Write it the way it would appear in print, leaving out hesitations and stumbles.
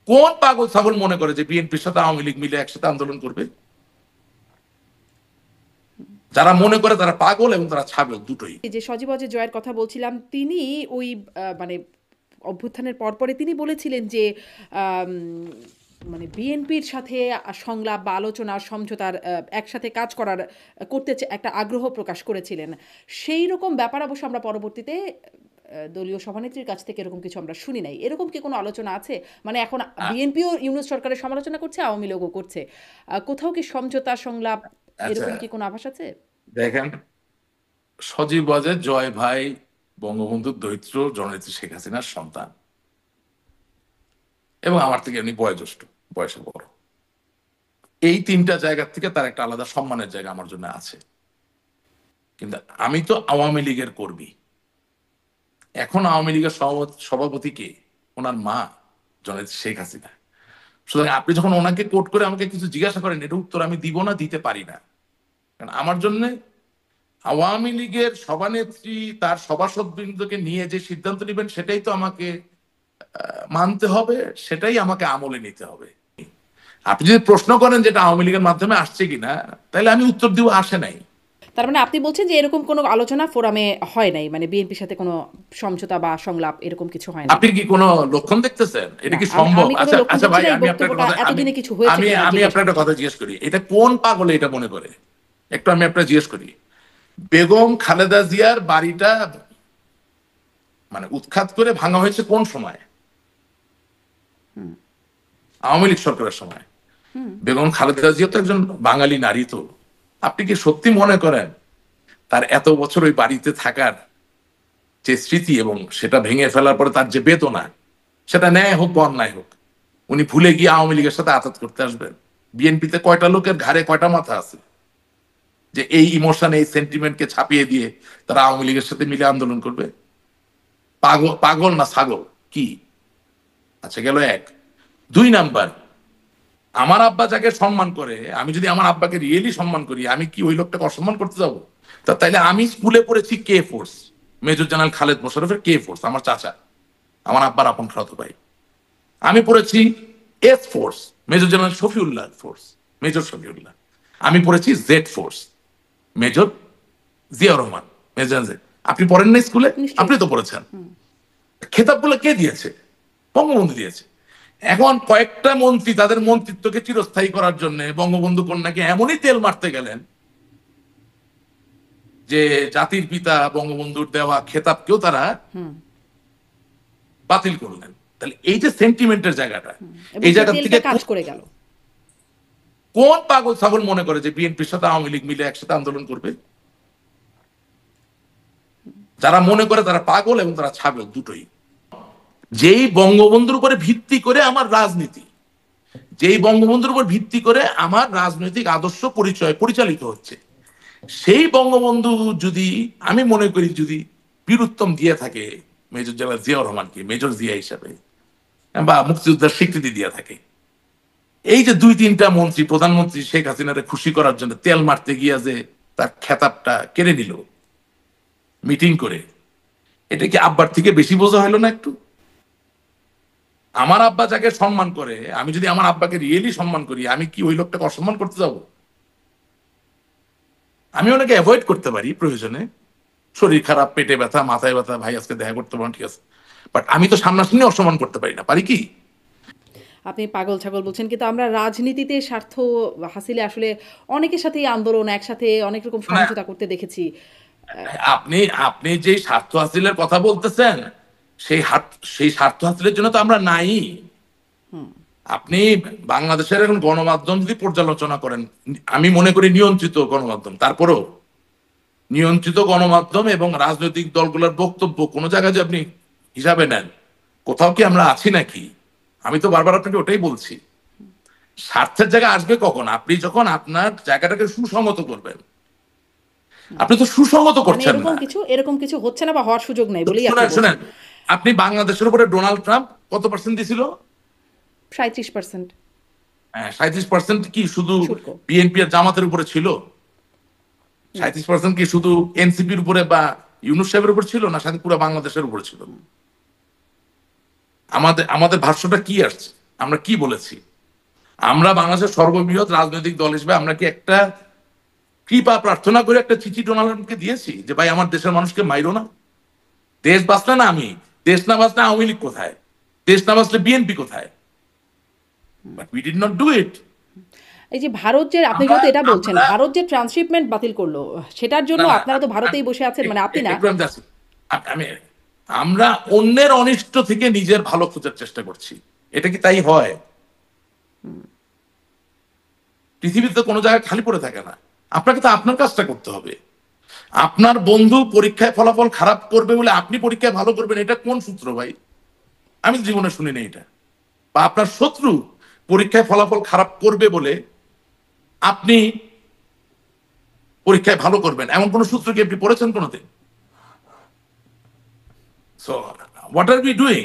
কোন পাগল ছাগল মনে করে যে বিএনপির সাথে আওয়ামী লীগ মিলে একসাথে আন্দোলন করবে? যারা মনে করে তারা পাগল এবং তারা ছাগল দুটোই। যে সজীব ওয়াজেদ জয়ের কথা বলছিলাম, তিনি ওই মানে অভ্যুত্থানের পরপরে তিনি বলেছিলেন যে আম, মানে বিএনপির সাথে সংলাপ বা আলোচনা সমঝোতার একসাথে কাজ করার একটা আগ্রহ প্রকাশ করেছিলেন। সেই রকম ব্যাপার অবশ্য আমরা পরবর্তীতে দলীয় সভানেত্রীর কাছ থেকে এরকম কিছু আমরা শুনি নাই। এরকম কি কোনো আলোচনা আছে? মানে এখন আ- বিএনপিও ইউনূস সরকারের সমালোচনা করছে, আওয়ামী লীগও করছে। কোথাও কি সমঝোতা সংলাপ আচ্ছা, এরকম কি কোনো আভাস আছে? দেখেন, সজীব ওয়াজেদ জয় ভাই বঙ্গবন্ধুর দরিদ্র জননেত্রী শেখ হাসিনার সন্তান এবং আমার থেকে এমনি বয়োজ্যেষ্ঠ, বয়সে বড়। এই তিনটা জায়গা থেকে তার একটা আলাদা সম্মানের জায়গা আমার জন্য আছে। কিন্তু আমি তো আওয়ামী লীগের কর্মী। এখন আওয়ামী লীগের সভাপতি কে? ওনার মা, জননেত্রী শেখ হাসিনা। সুতরাং আপনি যখন ওনাকে কোট করে আমাকে কিছু জিজ্ঞাসা করেন, এটা উত্তর আমি দিব না, দিতে পারি না। কারণ আমার জন্য আওয়ামী লীগের সভানেত্রী তার সভাসদবৃন্দকে নিয়ে যে সিদ্ধান্ত নেবেন সেটাই তো আমাকে মানতে হবে, সেটাই আমাকে আমলে নিতে হবে। আপনি যদি প্রশ্ন করেন যেটা আওয়ামী লীগের মাধ্যমে আসছে কিনা, তাহলে আমি উত্তর দিব আসে নাই। তার মানে আপনি বলছেন যে এরকম কোনো আলোচনা ফোরামে হয় নাই, মানে বিএনপির সাথে কোনো সমঝোতা বা সংলাপ এরকম কিছু হয় নাই? আপনি কি কোনো লক্ষণ দেখতেছেন? এটা না, কি আমি সম্ভব? আমি কোনো আচ্ছা লক্ষণ আচ্ছা দেখছি ভাই, না। এই আমি আপনার একটা বক্তব্যটা কথা, আমি এতদিনে কিছু হয়েছে আমি কিনা আমি জিজ্ঞেস আপনার একটা করছি। কথা জিজ্ঞেস করি, এটা কোন পাগলে এটা মনে করে? একটু আমি আপনার জিজ্ঞেস করি, বেগম খালেদা জিয়ার বাড়িটা মানে উৎখাত করে ভাঙা হয়েছে কোন সময়? আওয়ামী লীগ সরকারের সময়। বেগম খালেদা জিয়া তো একজন বাঙালি নারী। তো আপনি কি সত্যি মনে করেন তার এত বছর ওই বাড়িতে থাকার যে স্মৃতি এবং সেটা ভেঙে ফেলার পরে তার যে বেদনা, সেটা ন্যায় হোক বা অন্যায় হোক, উনি ভুলে গিয়ে আওয়ামী লীগের সাথে আঘাত করতে আসবেন? বিএনপিতে কয়টা লোকের ঘাড়ে কয়টা মাথা আছে যে এই ইমোশন, এই সেন্টিমেন্টকে ছাপিয়ে দিয়ে তারা আওয়ামী লীগের সাথে মিলে আন্দোলন করবে? পাগল, পাগল না ছাগল কি? আচ্ছা, গেল এক। দুই নাম্বার, আমার আব্বা যাকে সম্মান করে, আমি যদি আমার আব্বাকে রিয়েলি সম্মান করি, আমি কি ওই লোকটাকে অসম্মান করতে যাবো? তা তাইলে আমি স্কুলে পড়েছি K force, major general Khaled মোশাররফের K force, আমার চাচা, আমার আব্বার আপন খালাতো ভাই। আমি পড়েছি S force, major general Shafiullah force, major Shafiullah. আমি পড়েছি Z force, major Ziaur Rahman, major Z. আপনি পড়েন না স্কুলে? নিশ্চয়ই। আপনি তো পড়েছেন। খেতাবগুলো কে দিয়েছে? বঙ্গবন্ধু দিয়েছে। এখন কয়েকটা মন্ত্রী তাদের মন্ত্রিত্বকে চিরস্থায়ী করার জন্য বঙ্গবন্ধু কন্যাকে এমনই তেল মারতে গেলেন যে জাতির পিতা বঙ্গবন্ধুর দেওয়া খেতাবকেও তারা বাতিল করলেন। তাহলে এই যে সেন্টিমেন্টের জায়গাটা, এবং এই সেই জায়গা থেকে তেলটা কাজ করে গেল। কোন পাগল ছাগল মনে করে যে বিএনপির সাথে আওয়ামী লীগ মিলে একসাথে আন্দোলন করবে? যারা মনে করে তারা পাগল এবং তারা ছাগল দুটোই। যেই বঙ্গবন্ধুর উপরে ভিত্তি করে আমার রাজনীতি, যেই বঙ্গবন্ধুর উপর ভিত্তি করে আমার রাজনৈতিক আদর্শ পরিচালিত হচ্ছে, সেই বঙ্গবন্ধু যদি, আমি মনে করি যদি বীরুত্তম দিয়ে থাকে মেজর জেনারেল জিয়াউর রহমানকে মেজর জিয়া হিসাবে, বা মুক্তিযোদ্ধার স্বীকৃতি দিয়ে থাকে, এই যে দুই তিনটা মন্ত্রী প্রধানমন্ত্রী শেখ হাসিনারে খুশি করার জন্য তেল মারতে গিয়া যে তার খেতাবটা কেড়ে নিল মিটিং করে, এটা কি আব্বার থেকে বেশি বোঝা হলো না একটু? আমার আব্বা যাকে সম্মান করে, আমি যদি আমার আব্বাকে রিয়েলি সম্মান করি, আমি কি ওই লোকটাকে অসম্মান করতে যাব? আমি ওনাকে অ্যাভয়েড করতে পারি প্রয়োজনে, শরীর খারাপ, পেটে ব্যথা, মাথায় ব্যথা, ভাই আজকে দেখা করতে পারেন, ঠিক আছে, বাট আমি তো সামনাসামনি অসম্মান করতে পারি না, পারি কি? আপনি পাগল ছাগল বলছেন, কিন্তু আমরা রাজনীতিতে স্বার্থ হাসিলে আসলে অনেকের সাথেই আন্দোলন একসাথে অনেক রকম না, সমঝোতা করতে দেখেছি। আপনি আপনি যে স্বার্থ হাসিলের কথা বলতেছেন, সেই সেই স্বার্থ হাসিলের জন্য তো আমরা নাই। আপনি বাংলাদেশের এখন গণমাধ্যম যদি পর্যালোচনা করেন, আমি মনে করি নিয়ন্ত্রিত গণমাধ্যম, তারপরেও নিয়ন্ত্রিত গণমাধ্যম এবং রাজনৈতিক দলগুলোর বক্তব্য কোন জায়গায় যে আপনি হিসাবে নেন, কোথাও কি আমরা আছি নাকি? আমি তো বারবার আপনাকে ওটাই বলছি, স্বার্থের জায়গা আসবে কখন? আপনি যখন আপনার জায়গাটাকে সুসংগত করবেন। আপনি তো সুসংগত মানে করছেন এরকম না। কিছু এরকম কিছু হচ্ছে না বা হওয়ার সুযোগ নাই বলেই আপনি শুনেন বলছেন। শুনেন, আপনি বাংলাদেশের উপরে ডোনাল্ড ট্রাম্প কত পার্সেন্ট দিছিল? 37%। 37% কি শুধু শুল্ক। বিএনপি আর জামাতের উপরে ছিল? না। 37% কি শুধু এনসিপির উপরে বা ইউনূস সাহেবের উপর ছিল, না সাথে পুরো বাংলাদেশের উপরে ছিল? আমাদের আমাদের ভাষ্যটা কি আসছে? আমরা কি বলেছি? আমরা বাংলাদেশের সর্ববৃহৎ রাজনৈতিক দল হিসেবে আমরা কি একটা কৃপা প্রার্থনা করে একটা চিঠি ডোনাল্ড ট্রাম্পকে দিয়েছি যে ভাই আমার দেশের মানুষকে মাইরো না? দেশ বাঁচলে না আমি, দেশ না বাঁচলে আওয়ামী লীগ কোথায়, দেশ না বাঁচলে বিএনপি কোথায়? But we did not do it. এই যে ভারত যে আপনি আমরা যেহেতু এটা বলছেন, আমরা ভারত যে ট্রান্সশিপমেন্ট বাতিল করলো, সেটার জন্য না না আপনারা তো ভারতেই বসে আছেন, মানে আপনি না। একটু আমি যাচ্ছি। আমি আমরা অন্যের অনিষ্ট থেকে নিজের ভালো খোঁজার চেষ্টা করছি, এটা কি তাই হয়? পৃথিবীতে কোনো জায়গায় খালি পড়ে থাকে না। আপনাকে তো আপনার কাজটা করতে হবে। আপনার বন্ধু পরীক্ষায় ফলাফল খারাপ করবে বলে আপনি পরীক্ষায় ভালো করবেন, এটা কোন সূত্র ভাই? আমি তো জীবনে শুনিনি এটা। বা আপনার শত্রু পরীক্ষায় ফলাফল খারাপ করবে বলে আপনি পরীক্ষায় ভালো করবেন, এমন কোন সূত্র কি আপনি পড়েছেন কোনোদিন? So what are we doing?